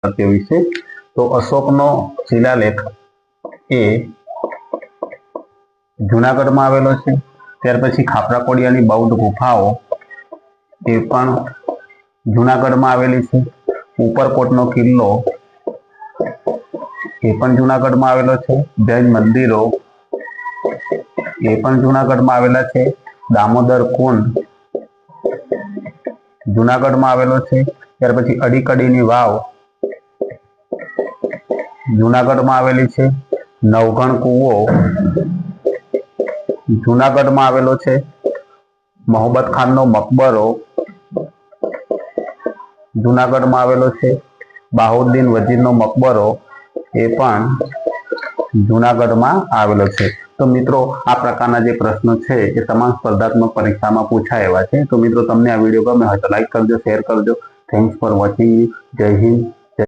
તે વિશે તો અશોકનો શિલાલેખ એ જુનાગઢમાં આવેલો છે। ત્યાર પછી ખાપરા કોડિયાની બૌદ્ધ ગુફાઓ એ પણ જુનાગઢમાં આવેલી છે। ઉપરકોટનો કિલ્લો એ પણ જુનાગઢમાં આવેલો છે। જૈન મંદિરો એ પણ જુનાગઢમાં આવેલા છે। દામોદર કુંડ જુનાગઢમાં આવેલો છે। ત્યાર પછી અડીકડીની વાવ જુનાગઢમાં આવેલી છે। નવઘણ કૂવો જુનાગઢમાં આવેલો છે। મોહબ્બત ખાનનો મકબરો જુનાગઢમાં આવેલો છે। બાઉદ્દીન વજીરનો મકબરો એ પણ જુનાગઢમાં આવેલો છે। તો મિત્રો આ પ્રકારના જે પ્રશ્નો છે એ તમામ સ્પર્ધાત્મક પરીક્ષામાં પૂછાય એવા છે। તો મિત્રો તમને આ વિડીયો ગમે હોય તો લાઈક કરજો, શેર કરજો। Thanks for watching. જય હિન્દ।